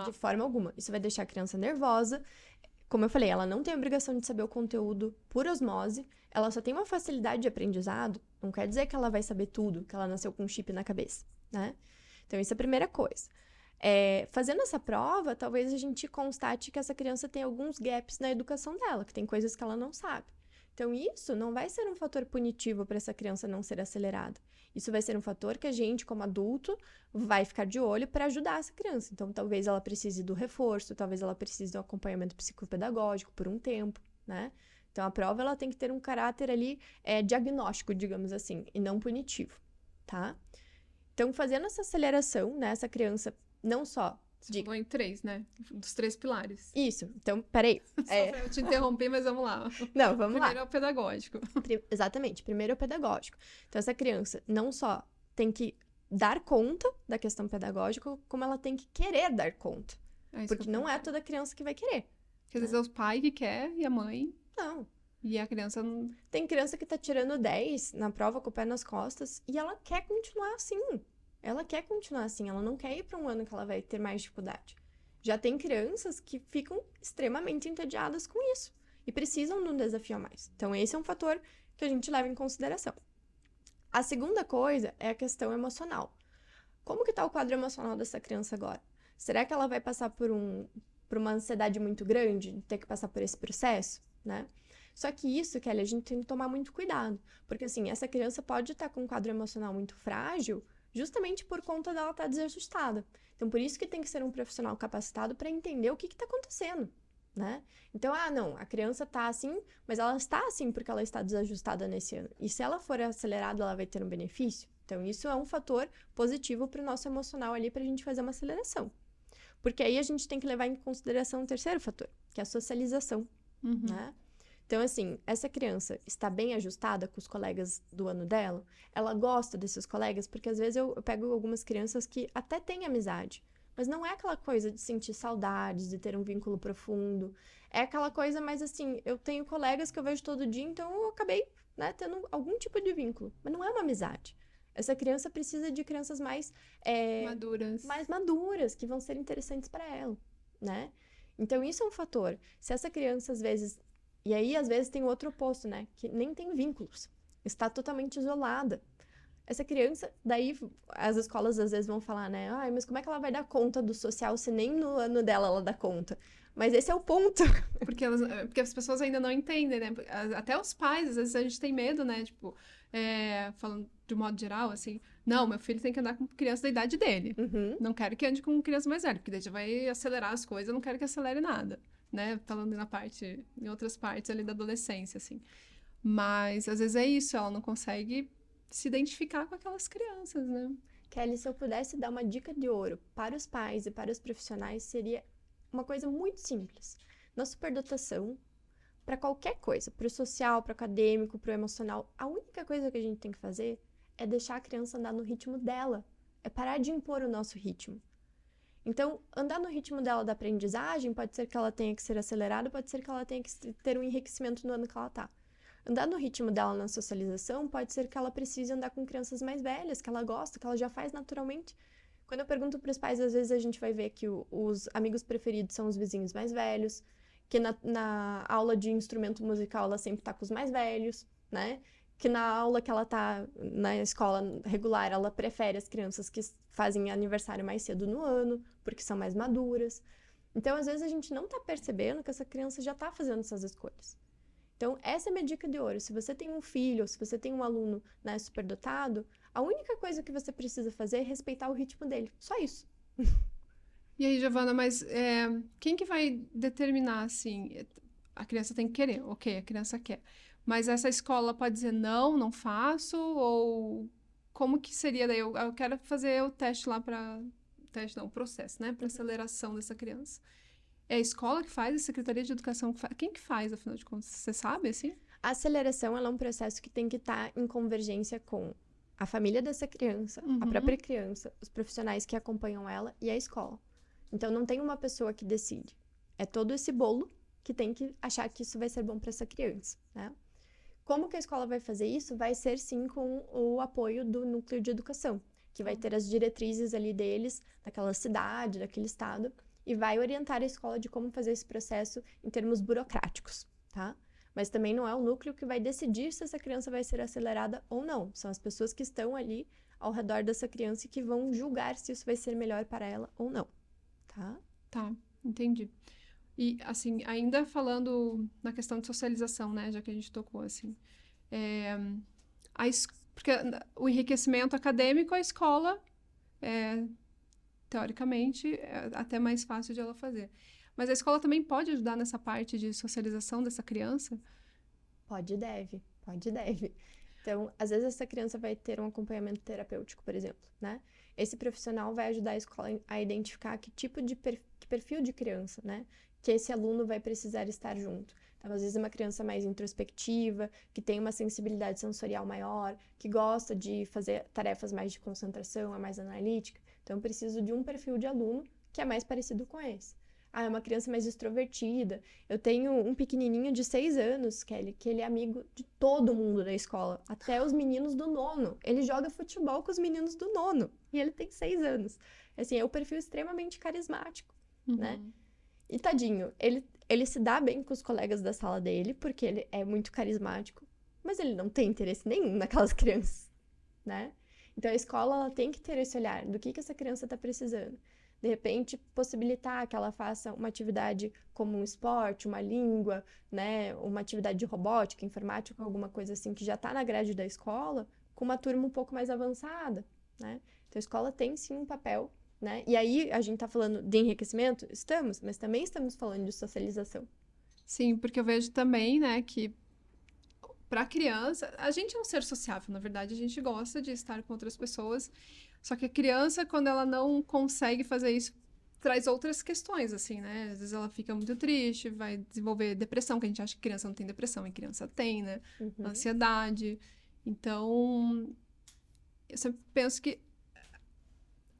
de forma alguma. Isso vai deixar a criança nervosa. Como eu falei, ela não tem obrigação de saber o conteúdo por osmose. Ela só tem uma facilidade de aprendizado. Não quer dizer que ela vai saber tudo, que ela nasceu com um chip na cabeça, né? Então, isso é a primeira coisa. Fazendo essa prova, talvez a gente constate que essa criança tem alguns gaps na educação dela, que tem coisas que ela não sabe. Então, isso não vai ser um fator punitivo para essa criança não ser acelerada. Isso vai ser um fator que a gente, como adulto, vai ficar de olho para ajudar essa criança. Então, talvez ela precise do reforço, talvez ela precise do acompanhamento psicopedagógico por um tempo, né? Então, a prova ela tem que ter um caráter ali diagnóstico, digamos assim, e não punitivo, tá? Então, fazendo essa aceleração, né, essa criança não só... Você falou em 3, né? Dos 3 pilares. Isso. Então, peraí. Só pra eu te interromper, mas vamos lá. Não, vamos lá. Primeiro é o pedagógico. Exatamente. Primeiro é o pedagógico. Então, essa criança não só tem que dar conta da questão pedagógica, como ela tem que querer dar conta. Porque não é toda criança que vai querer. Porque às vezes é o pai que quer e a mãe... Não. E a criança não... Tem criança que tá tirando 10 na prova com o pé nas costas e ela quer continuar assim. Ela quer continuar assim, ela não quer ir para um ano que ela vai ter mais dificuldade. Já tem crianças que ficam extremamente entediadas com isso e precisam de um desafio a mais. Então, esse é um fator que a gente leva em consideração. A segunda coisa é a questão emocional. Como que tá o quadro emocional dessa criança agora? Será que ela vai passar por uma ansiedade muito grande, ter que passar por esse processo, né? Só que isso, Kelly, a gente tem que tomar muito cuidado. Porque, assim, essa criança pode estar com um quadro emocional muito frágil justamente por conta dela estar desajustada. Então, por isso que tem que ser um profissional capacitado para entender o que está acontecendo, né? Então, não, a criança está assim, mas ela está assim porque ela está desajustada nesse ano. E se ela for acelerada, ela vai ter um benefício? Então, isso é um fator positivo para o nosso emocional ali, para a gente fazer uma aceleração. Porque aí a gente tem que levar em consideração um terceiro fator, que é a socialização, né? Então, assim, essa criança está bem ajustada com os colegas do ano dela? Ela gosta desses colegas? Porque às vezes eu pego algumas crianças que até têm amizade, mas não é aquela coisa de sentir saudades, de ter um vínculo profundo. É aquela coisa mais assim, eu tenho colegas que eu vejo todo dia, então eu acabei, né, tendo algum tipo de vínculo. Mas não é uma amizade. Essa criança precisa de crianças mais maduras, que vão ser interessantes para ela, né? Então, isso é um fator. Se essa criança, às vezes... E aí, às vezes, tem o outro oposto, né? Que nem tem vínculos. Está totalmente isolada. Essa criança, daí, as escolas às vezes vão falar, né? Ai, mas como é que ela vai dar conta do social se nem no ano dela ela dá conta? Mas esse é o ponto. Porque as pessoas ainda não entendem, né? Até os pais, às vezes a gente tem medo, né? Tipo, falando de modo geral, assim, não, meu filho tem que andar com criança da idade dele. Uhum. Não quero que ande com criança mais velha, porque daí já vai acelerar as coisas, eu não quero que acelere nada, né? Falando em outras partes ali da adolescência, assim. Mas, às vezes é isso, ela não consegue se identificar com aquelas crianças, né? Kelly, se eu pudesse dar uma dica de ouro para os pais e para os profissionais, seria uma coisa muito simples. Na superdotação, para qualquer coisa, para o social, para o acadêmico, para o emocional, a única coisa que a gente tem que fazer é deixar a criança andar no ritmo dela. É parar de impor o nosso ritmo. Então, andar no ritmo dela da aprendizagem, pode ser que ela tenha que ser acelerada, pode ser que ela tenha que ter um enriquecimento no ano que ela está. Andar no ritmo dela na socialização, pode ser que ela precise andar com crianças mais velhas, que ela gosta, que ela já faz naturalmente. Quando eu pergunto para os pais, às vezes a gente vai ver que os amigos preferidos são os vizinhos mais velhos, que na aula de instrumento musical ela sempre está com os mais velhos, né? Que na aula que ela tá na escola regular, ela prefere as crianças que fazem aniversário mais cedo no ano, porque são mais maduras. Então, às vezes, a gente não tá percebendo que essa criança já tá fazendo essas escolhas. Então, essa é a minha dica de ouro. Se você tem um filho, ou se você tem um aluno, né, superdotado, a única coisa que você precisa fazer é respeitar o ritmo dele. Só isso. E aí, Giovana, mas quem que vai determinar, assim, a criança tem que querer, ok, a criança quer, mas essa escola pode dizer não, não faço, ou como que seria daí? Eu quero fazer o teste lá teste não, o processo, né, para aceleração dessa criança. É a escola que faz, a Secretaria de Educação que faz? Quem que faz, afinal de contas? Você sabe, assim? A aceleração, ela é um processo que tem que estar em convergência com a família dessa criança, a própria criança, os profissionais que acompanham ela e a escola. Então, não tem uma pessoa que decide. É todo esse bolo que tem que achar que isso vai ser bom para essa criança, né? Como que a escola vai fazer isso? Vai ser, sim, com o apoio do núcleo de educação, que vai ter as diretrizes ali deles, daquela cidade, daquele estado, e vai orientar a escola de como fazer esse processo em termos burocráticos, tá? Mas também não é o núcleo que vai decidir se essa criança vai ser acelerada ou não. São as pessoas que estão ali ao redor dessa criança e que vão julgar se isso vai ser melhor para ela ou não, tá? Tá, entendi. E, assim, ainda falando na questão de socialização, né, já que a gente tocou, assim, porque o enriquecimento acadêmico, a escola, teoricamente, é até mais fácil de ela fazer. Mas a escola também pode ajudar nessa parte de socialização dessa criança? Pode e deve, pode e deve. Então, às vezes essa criança vai ter um acompanhamento terapêutico, por exemplo, né? Esse profissional vai ajudar a escola a identificar que tipo de que perfil de criança, né? Que esse aluno vai precisar estar junto. Então, às vezes é uma criança mais introspectiva, que tem uma sensibilidade sensorial maior, que gosta de fazer tarefas mais de concentração, é mais analítica. Então, eu preciso de um perfil de aluno que é mais parecido com esse. Ah, é uma criança mais extrovertida. Eu tenho um pequenininho de 6 anos, Kelly, que ele é amigo de todo mundo da escola, até os meninos do nono. Ele joga futebol com os meninos do nono, e ele tem 6 anos. Assim, é um perfil extremamente carismático, né? E tadinho, ele se dá bem com os colegas da sala dele, porque ele é muito carismático, mas ele não tem interesse nenhum naquelas crianças, né? Então, a escola ela tem que ter esse olhar do que essa criança está precisando. De repente, possibilitar que ela faça uma atividade como um esporte, uma língua, né? Uma atividade de robótica, informática, alguma coisa assim, que já está na grade da escola, com uma turma um pouco mais avançada, né? Então, a escola tem, sim, um papel, né? E aí, a gente está falando de enriquecimento? Estamos, mas também estamos falando de socialização. Sim, porque eu vejo também, né, que pra criança, a gente é um ser sociável, na verdade, a gente gosta de estar com outras pessoas, só que a criança, quando ela não consegue fazer isso, traz outras questões, assim, né? Às vezes ela fica muito triste, vai desenvolver depressão, que a gente acha que criança não tem depressão, e criança tem, né? Uhum. Ansiedade. Então, eu sempre penso que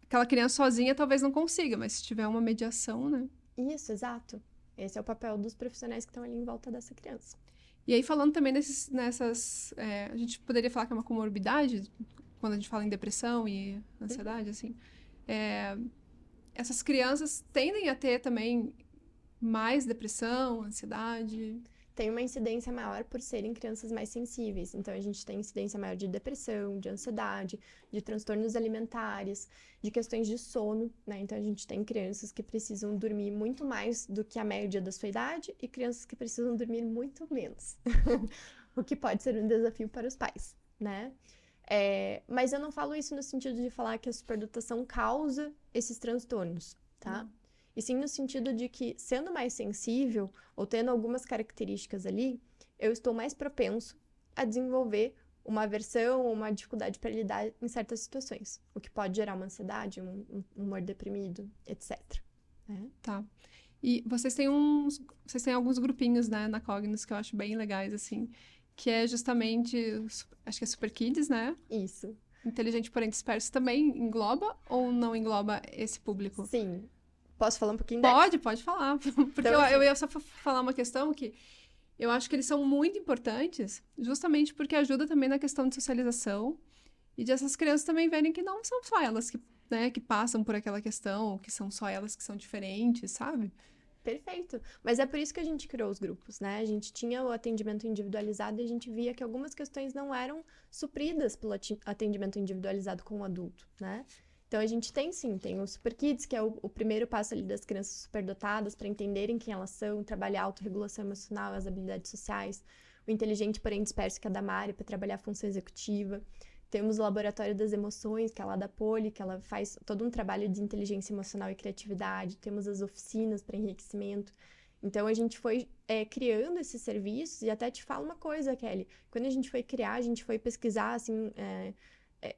aquela criança sozinha talvez não consiga, mas se tiver uma mediação, né? Isso, exato. Esse é o papel dos profissionais que estão ali em volta dessa criança. E aí, falando também nessas. A gente poderia falar que é uma comorbidade, quando a gente fala em depressão e ansiedade, assim. É, essas crianças tendem a ter também mais depressão, ansiedade. Tem uma incidência maior por serem crianças mais sensíveis. Então, a gente tem incidência maior de depressão, de ansiedade, de transtornos alimentares, de questões de sono, né? Então, a gente tem crianças que precisam dormir muito mais do que a média da sua idade e crianças que precisam dormir muito menos. O que pode ser um desafio para os pais, né? Mas eu não falo isso no sentido de falar que a superdotação causa esses transtornos, tá? Não. E sim no sentido de que, sendo mais sensível, ou tendo algumas características ali, eu estou mais propenso a desenvolver uma aversão ou uma dificuldade para lidar em certas situações, o que pode gerar uma ansiedade, um humor deprimido, etc. né? Tá. E vocês têm alguns grupinhos, né, na Cognos que eu acho bem legais, assim, que é justamente, acho que é Super Kids, né? Isso. Inteligente, porém disperso também engloba ou não engloba esse público? Sim. Posso falar um pouquinho dessa? Pode falar. Porque Então, eu assim, ia só falar uma questão que eu acho que eles são muito importantes, justamente porque ajuda também na questão de socialização e de essas crianças também verem que não são só elas que, né, que passam por aquela questão, que são só elas que são diferentes, sabe? perfeito. Mas é por isso que a gente criou os grupos, né? A gente tinha o atendimento individualizado e a gente via que algumas questões não eram supridas pelo atendimento individualizado com o adulto, né? Então a gente tem sim, tem o Super Kids, que é o primeiro passo ali das crianças superdotadas para entenderem quem elas são, trabalhar a autorregulação emocional, as habilidades sociais, o inteligente porém disperso, que é da Mari, para trabalhar a função executiva. Temos o Laboratório das Emoções, que é lá da Poli, que ela faz todo um trabalho de inteligência emocional e criatividade. Temos as oficinas para enriquecimento. Então, a gente foi criando esses serviços, e até te falo uma coisa, Kelly. Quando a gente foi criar, a gente foi pesquisar, assim,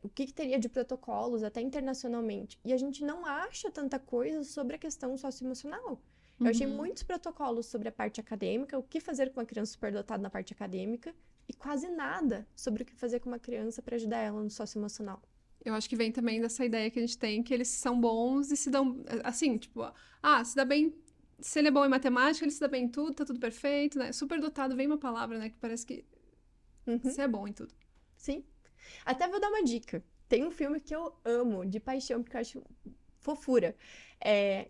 o que teria de protocolos, até internacionalmente. E a gente não acha tanta coisa sobre a questão socioemocional. Eu achei Uhum. muitos protocolos sobre a parte acadêmica, o que fazer com uma criança superdotada na parte acadêmica, e quase nada sobre o que fazer com uma criança para ajudar ela no socioemocional. Eu acho que vem também dessa ideia que a gente tem que eles são bons e se dão, assim, tipo, se dá bem, se ele é bom em matemática, ele se dá bem em tudo, tá tudo perfeito, né? Superdotado vem uma palavra, né, que parece que Uhum, você é bom em tudo. sim. Até vou dar uma dica. Tem um filme que eu amo, de paixão, porque eu acho fofura.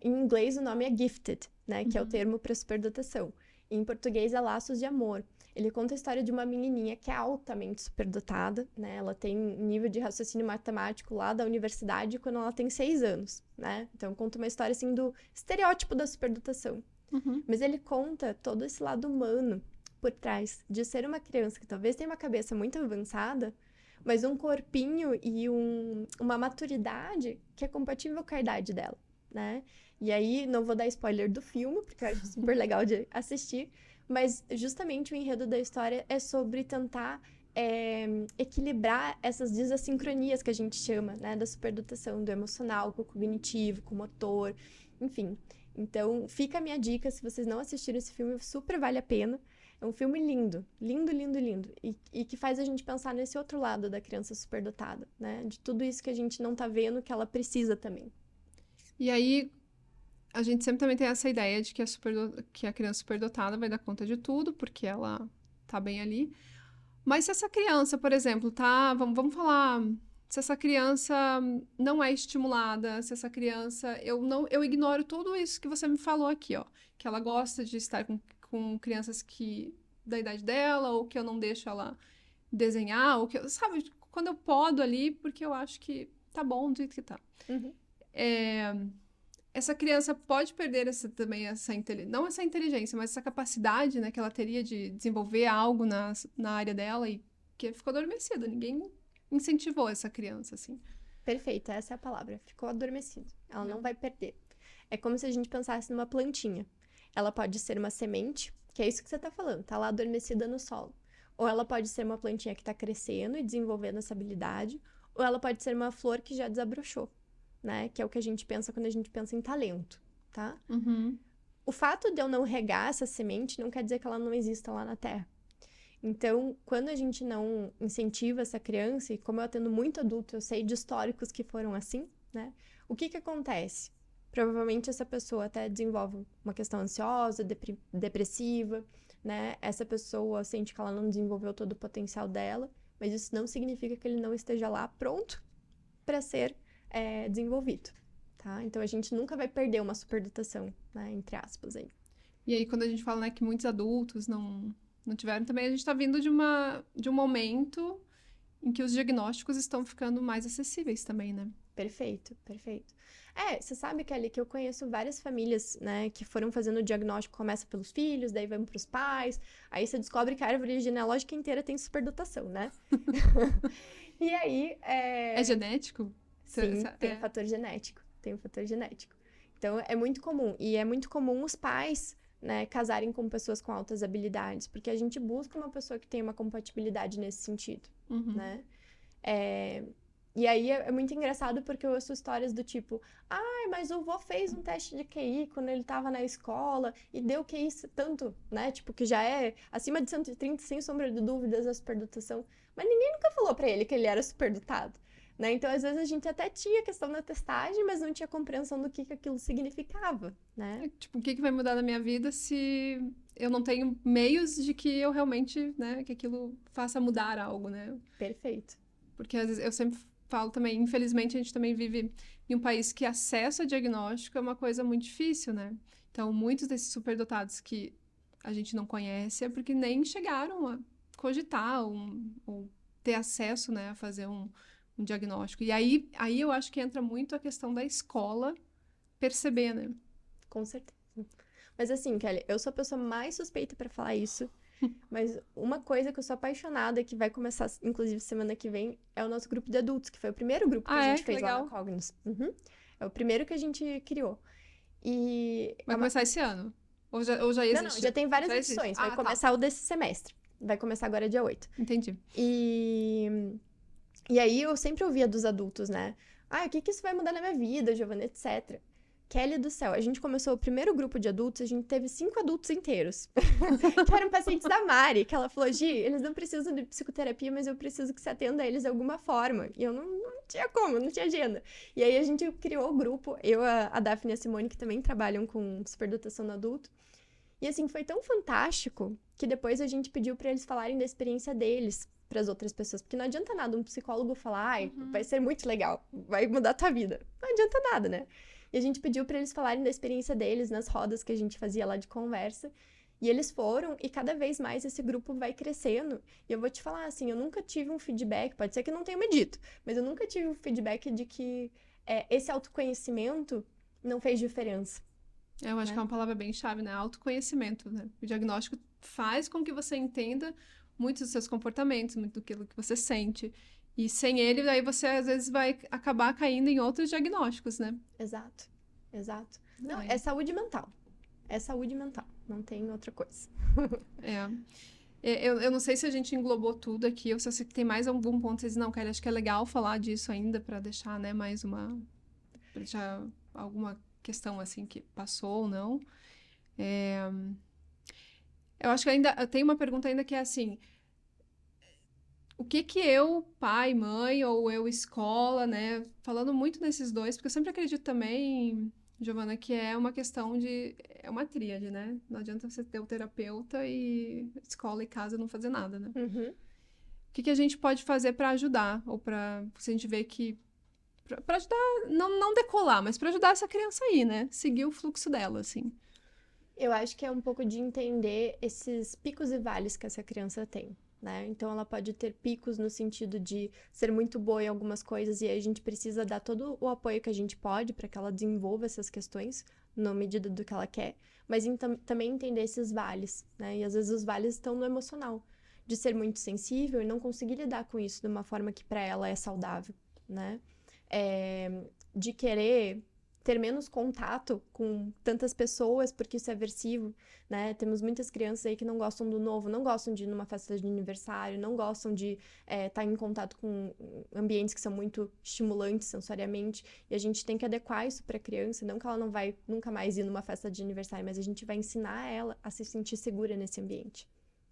Em inglês o nome é Gifted, né? Que é o Uhum. termo para superdotação. Em português é Laços de Amor. Ele conta a história de uma menininha que é altamente superdotada, né? Ela tem nível de raciocínio matemático lá da universidade quando ela tem 6 anos, né? Então conta uma história assim do estereótipo da superdotação. Uhum. Mas ele conta todo esse lado humano por trás de ser uma criança que talvez tenha uma cabeça muito avançada, mas um corpinho e uma maturidade que é compatível com a idade dela, né? E aí, não vou dar spoiler do filme, porque eu acho super legal de assistir, mas justamente o enredo da história é sobre tentar equilibrar essas desassincronias que a gente chama, né? Da superdotação, do emocional, com o cognitivo, com o motor, enfim. Então, fica a minha dica, se vocês não assistiram esse filme, super vale a pena. É um filme lindo, lindo, lindo, lindo. E que faz a gente pensar nesse outro lado da criança superdotada, né? De tudo isso que a gente não tá vendo que ela precisa também. E aí, a gente sempre também tem essa ideia de que que a criança superdotada vai dar conta de tudo, porque ela tá bem ali. Mas se essa criança, por exemplo, tá. Vamos falar. Se essa criança não é estimulada, se essa criança. Eu ignoro tudo isso que você me falou aqui, ó. Que ela gosta de estar com crianças da idade dela, ou que eu não deixo ela desenhar, ou que eu. Sabe, quando eu podo ali, porque eu acho que tá bom do jeito que tá. Uhum. Essa criança pode perder também não essa inteligência, mas essa capacidade, né, que ela teria de desenvolver algo na área dela e que ficou adormecida. Ninguém incentivou essa criança, assim. Perfeito, essa é a palavra. Ficou adormecido. Ela não Não. vai perder. É como se a gente pensasse numa plantinha. Ela pode ser uma semente, que é isso que você tá falando, tá lá adormecida no solo. Ou ela pode ser uma plantinha que está crescendo e desenvolvendo essa habilidade, ou ela pode ser uma flor que já desabrochou, né? Que é o que a gente pensa quando a gente pensa em talento, tá? Uhum. O fato de eu não regar essa semente não quer dizer que ela não exista lá na terra. Então, quando a gente não incentiva essa criança, e como eu atendo muito adulto, eu sei de históricos que foram assim, né? O que que acontece? Provavelmente essa pessoa até desenvolve uma questão ansiosa, depressiva, né? Essa pessoa sente que ela não desenvolveu todo o potencial dela, mas isso não significa que ele não esteja lá pronto para ser desenvolvido, tá? Então, a gente nunca vai perder uma superdotação, né? Entre aspas aí. E aí, quando a gente fala, né, que muitos adultos não tiveram, também a gente está vindo de um momento em que os diagnósticos estão ficando mais acessíveis também, né? Perfeito, perfeito. Você sabe, Kelly, que eu conheço várias famílias, né, que foram fazendo o diagnóstico, começa pelos filhos, daí vai para os pais, aí você descobre que a árvore genealógica inteira tem superdotação, né? E aí, É genético? sim, tem um fator genético, tem um fator genético. Então, é muito comum, e é muito comum os pais, né, casarem com pessoas com altas habilidades, porque a gente busca uma pessoa que tenha uma compatibilidade nesse sentido, Uhum. né? E aí é muito engraçado porque eu ouço histórias do tipo, ai, mas o vô fez um teste de QI quando ele tava na escola e deu QI tanto, né? Tipo, que já é acima de 130, sem sombra de dúvidas, a superdotação. Mas ninguém nunca falou pra ele que ele era superdotado, né? Então, às vezes, a gente até tinha a questão da testagem, mas não tinha compreensão do que aquilo significava, né? Tipo, o que que vai mudar na minha vida se eu não tenho meios de que eu realmente, né, que aquilo faça mudar algo, né? Perfeito. Porque às vezes eu sempre falo também, infelizmente a gente também vive em um país que acesso a diagnóstico é uma coisa muito difícil, né? Então, muitos desses superdotados que a gente não conhece é porque nem chegaram a cogitar ou ter acesso, né, a fazer um diagnóstico. E aí eu acho que entra muito a questão da escola perceber, né? Com certeza. Mas assim, Kelly, eu sou a pessoa mais suspeita pra falar isso. Mas uma coisa que eu sou apaixonada, que vai começar, inclusive, semana que vem, é o nosso grupo de adultos, que foi o primeiro grupo que a gente Que fez lá legal. na Cognos. Uhum. É o primeiro que a gente criou. E Vai começar esse ano? Ou já Não, existe? já tem várias Já existe. edições. Vai Tá. começar o desse semestre. Vai começar agora dia 8. Entendi. E aí eu sempre ouvia dos adultos, né? O que isso vai mudar na minha vida, Giovana, etc. Kelly do céu, a gente começou o primeiro grupo de adultos, a gente teve 5 adultos inteiros, que eram pacientes da Mari, que ela falou, Gi, eles não precisam de psicoterapia, mas eu preciso que você atenda a eles de alguma forma. E eu não tinha como, não tinha agenda. E aí a gente criou o grupo, eu, a Daphne e a Simone, que também trabalham com superdotação no adulto. E assim, foi tão fantástico que depois a gente pediu para eles falarem da experiência deles para as outras pessoas, porque não adianta nada um psicólogo falar, vai ser muito legal, vai mudar a tua vida. Não adianta nada, né? E a gente pediu para eles falarem da experiência deles nas rodas que a gente fazia lá de conversa. E eles foram, e cada vez mais esse grupo vai crescendo. E eu vou te falar assim, eu nunca tive um feedback, pode ser que eu não tenha me dito, mas eu nunca tive um feedback de que esse autoconhecimento não fez diferença. Eu acho que é uma palavra bem chave, né? Autoconhecimento, né? O diagnóstico faz com que você entenda muitos dos seus comportamentos, muito daquilo que você sente. E sem ele, daí você às vezes vai acabar caindo em outros diagnósticos, né? Exato, exato. Não, é saúde mental. É saúde mental, não tem outra coisa. Eu não sei se a gente englobou tudo aqui, ou se você tem mais algum ponto, vocês não, Kelly, acho que é legal falar disso ainda, para deixar, né, mais uma... Pra deixar alguma questão, assim, que passou ou não. Eu acho que ainda tem uma pergunta ainda que é assim... O que que eu, pai, mãe, ou eu, escola, né? Falando muito nesses dois, porque eu sempre acredito também, Giovana, que é uma questão de... É uma tríade, né? Não adianta você ter o terapeuta e escola e casa não fazer nada, né? Uhum. O que que a gente pode fazer para ajudar? Ou para se a gente ver que... Para ajudar, não decolar, mas para ajudar essa criança aí, né? Seguir o fluxo dela, assim. Eu acho que é um pouco de entender esses picos e vales que essa criança tem, né? Então, ela pode ter picos no sentido de ser muito boa em algumas coisas e aí a gente precisa dar todo o apoio que a gente pode para que ela desenvolva essas questões na medida do que ela quer, mas também entender esses vales, né? E às vezes os vales estão no emocional, de ser muito sensível e não conseguir lidar com isso de uma forma que para ela é saudável, né? De querer ter menos contato com tantas pessoas, porque isso é aversivo, né? Temos muitas crianças aí que não gostam do novo, não gostam de ir numa festa de aniversário, não gostam de estar em contato com ambientes que são muito estimulantes sensoriamente, e a gente tem que adequar isso para a criança, não que ela não vai nunca mais ir numa festa de aniversário, mas a gente vai ensinar ela a se sentir segura nesse ambiente,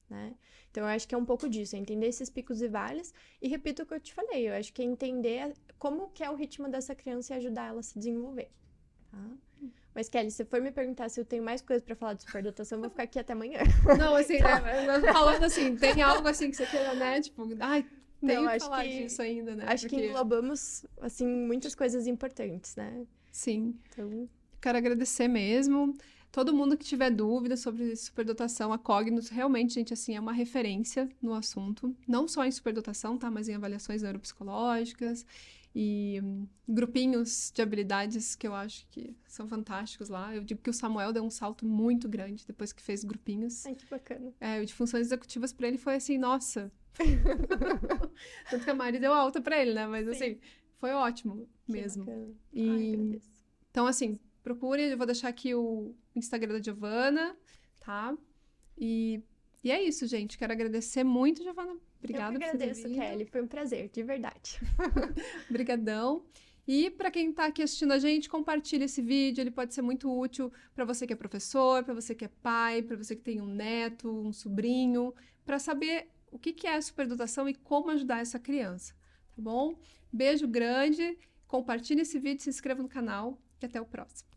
né? Então, eu acho que é um pouco disso, é entender esses picos e vales, e repito o que eu te falei, eu acho que é entender como que é o ritmo dessa criança e ajudar ela a se desenvolver. Tá? Mas, Kelly, se for me perguntar se eu tenho mais coisa pra falar de superdotação, eu vou ficar aqui até amanhã. Não, assim, falando assim, tem algo assim que você queira, né? Tipo, ai, tenho que falar disso ainda, né? Acho que englobamos, assim, muitas coisas importantes, né? Sim. Então... Quero agradecer mesmo. Todo mundo que tiver dúvidas sobre superdotação, a Cognos, realmente, gente, assim, é uma referência no assunto. Não só em superdotação, tá? Mas em avaliações neuropsicológicas e grupinhos de habilidades que eu acho que são fantásticos lá. Eu digo que o Samuel deu um salto muito grande depois que fez grupinhos. Ai, que bacana. O de funções executivas pra ele foi assim, nossa. Tanto que a Mari deu alta pra ele, né? Mas, assim, foi ótimo mesmo. Ai, então, assim, procurem, eu vou deixar aqui o Instagram da Giovana, tá? E é isso, gente. Quero agradecer muito, Giovana. Obrigada por ter vindo. Eu que agradeço, Kelly. Foi um prazer, de verdade. Obrigadão. E para quem está aqui assistindo a gente, compartilhe esse vídeo. Ele pode ser muito útil para você que é professor, para você que é pai, para você que tem um neto, um sobrinho, para saber o que é a superdotação e como ajudar essa criança, tá bom? Beijo grande. Compartilhe esse vídeo, se inscreva no canal e até o próximo.